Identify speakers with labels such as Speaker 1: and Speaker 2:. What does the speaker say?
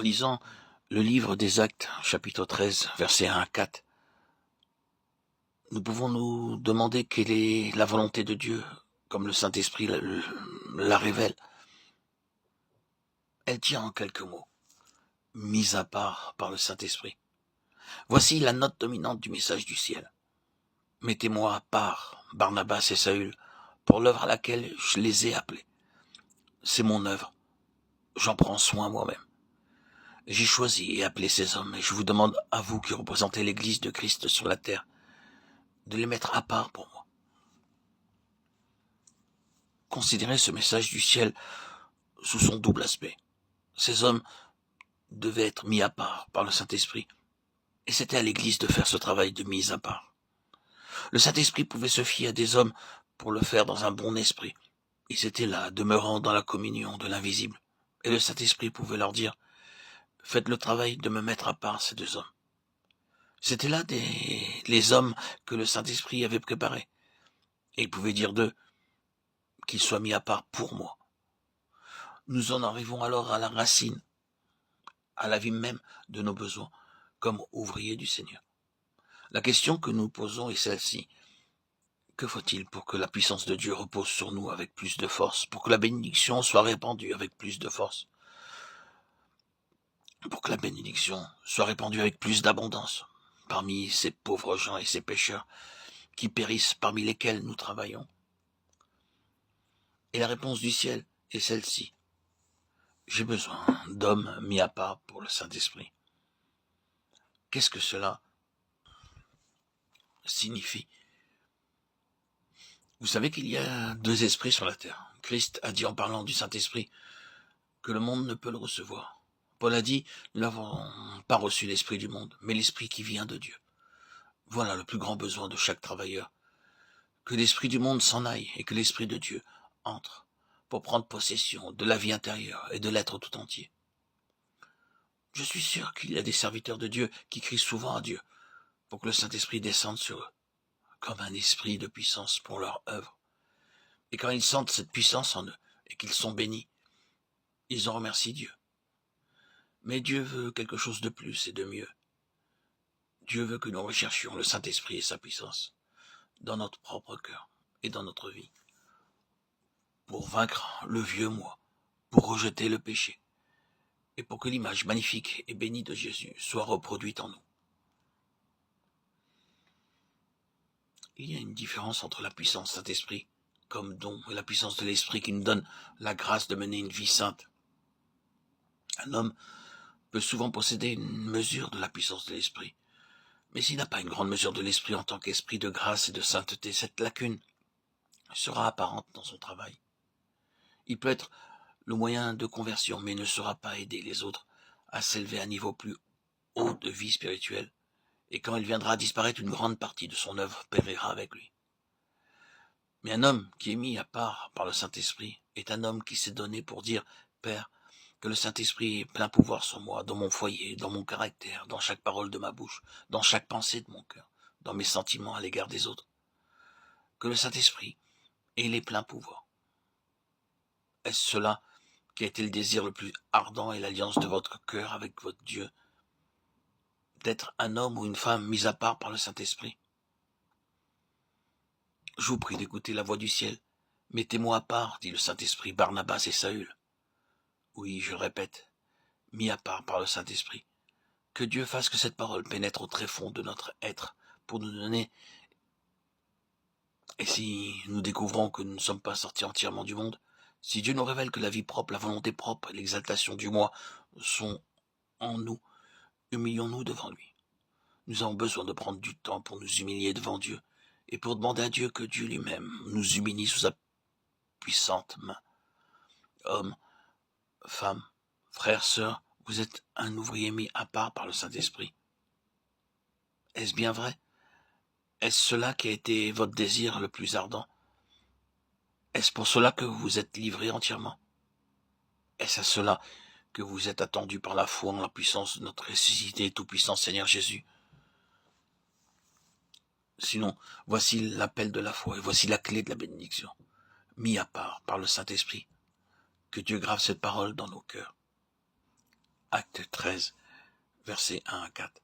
Speaker 1: En lisant le livre des Actes, chapitre 13, versets 1 à 4, nous pouvons nous demander quelle est la volonté de Dieu, comme le Saint-Esprit la révèle. Elle tient en quelques mots, mise à part par le Saint-Esprit. Voici la note dominante du message du ciel. Mettez-moi à part, Barnabas et Saül, pour l'œuvre à laquelle je les ai appelés. C'est mon œuvre. J'en prends soin moi-même. J'ai choisi et appelé ces hommes, et je vous demande à vous qui représentez l'Église de Christ sur la terre, de les mettre à part pour moi. Considérez ce message du ciel sous son double aspect. Ces hommes devaient être mis à part par le Saint-Esprit, et c'était à l'Église de faire ce travail de mise à part. Le Saint-Esprit pouvait se fier à des hommes pour le faire dans un bon esprit. Ils étaient là, demeurant dans la communion de l'invisible. Et le Saint-Esprit pouvait leur dire, faites le travail de me mettre à part ces deux hommes. C'étaient là les hommes que le Saint-Esprit avait préparés. Et il pouvait dire d'eux qu'ils soient mis à part pour moi. Nous en arrivons alors à la racine, à la vie même de nos besoins, comme ouvriers du Seigneur. La question que nous posons est celle-ci. Que faut-il pour que la puissance de Dieu repose sur nous avec plus de force, pour que la bénédiction soit répandue avec plus de force, pour que la bénédiction soit répandue avec plus d'abondance parmi ces pauvres gens et ces pécheurs qui périssent parmi lesquels nous travaillons? Et la réponse du ciel est celle-ci. J'ai besoin d'hommes mis à part pour le Saint-Esprit. Qu'est-ce que cela signifie? Vous savez qu'il y a deux esprits sur la terre. Christ a dit en parlant du Saint-Esprit que le monde ne peut le recevoir. Paul a dit, nous n'avons pas reçu l'esprit du monde, mais l'esprit qui vient de Dieu. Voilà le plus grand besoin de chaque travailleur. Que l'esprit du monde s'en aille et que l'esprit de Dieu entre pour prendre possession de la vie intérieure et de l'être tout entier. Je suis sûr qu'il y a des serviteurs de Dieu qui crient souvent à Dieu pour que le Saint-Esprit descende sur eux, comme un esprit de puissance pour leur œuvre. Et quand ils sentent cette puissance en eux et qu'ils sont bénis, ils en remercient Dieu. Mais Dieu veut quelque chose de plus et de mieux. Dieu veut que nous recherchions le Saint-Esprit et sa puissance dans notre propre cœur et dans notre vie, pour vaincre le vieux moi, pour rejeter le péché, et pour que l'image magnifique et bénie de Jésus soit reproduite en nous. Il y a une différence entre la puissance Saint-Esprit comme don et la puissance de l'Esprit qui nous donne la grâce de mener une vie sainte. Un homme peut souvent posséder une mesure de la puissance de l'Esprit, mais s'il n'a pas une grande mesure de l'Esprit en tant qu'esprit de grâce et de sainteté, cette lacune sera apparente dans son travail. Il peut être le moyen de conversion, mais ne saura pas aider les autres à s'élever à un niveau plus haut de vie spirituelle. Et quand il viendra à disparaître, une grande partie de son œuvre périra avec lui. Mais un homme qui est mis à part par le Saint-Esprit est un homme qui s'est donné pour dire, Père, que le Saint-Esprit ait plein pouvoir sur moi, dans mon foyer, dans mon caractère, dans chaque parole de ma bouche, dans chaque pensée de mon cœur, dans mes sentiments à l'égard des autres. Que le Saint-Esprit ait les pleins pouvoirs. Est-ce cela qui a été le désir le plus ardent et l'alliance de votre cœur avec votre Dieu, d'être un homme ou une femme mis à part par le Saint-Esprit? Je vous prie d'écouter la voix du ciel. Mettez-moi à part, dit le Saint-Esprit, Barnabas et Saül. Oui, je répète, mis à part par le Saint-Esprit. Que Dieu fasse que cette parole pénètre au tréfonds de notre être pour nous donner. Et si nous découvrons que nous ne sommes pas sortis entièrement du monde, si Dieu nous révèle que la vie propre, la volonté propre et l'exaltation du moi sont en nous, humilions-nous devant lui. Nous avons besoin de prendre du temps pour nous humilier devant Dieu et pour demander à Dieu que Dieu lui-même nous humilie sous sa puissante main. Hommes, femmes, frères, sœurs, vous êtes un ouvrier mis à part par le Saint-Esprit. Est-ce bien vrai? Est-ce cela qui a été votre désir le plus ardent? Est-ce pour cela que vous vous êtes livré entièrement? Est-ce à cela que vous êtes attendu par la foi en la puissance de notre ressuscité tout-puissant Seigneur Jésus? Sinon, voici l'appel de la foi et voici la clé de la bénédiction, mis à part par le Saint-Esprit. Que Dieu grave cette parole dans nos cœurs. Acte 13, versets 1 à 4.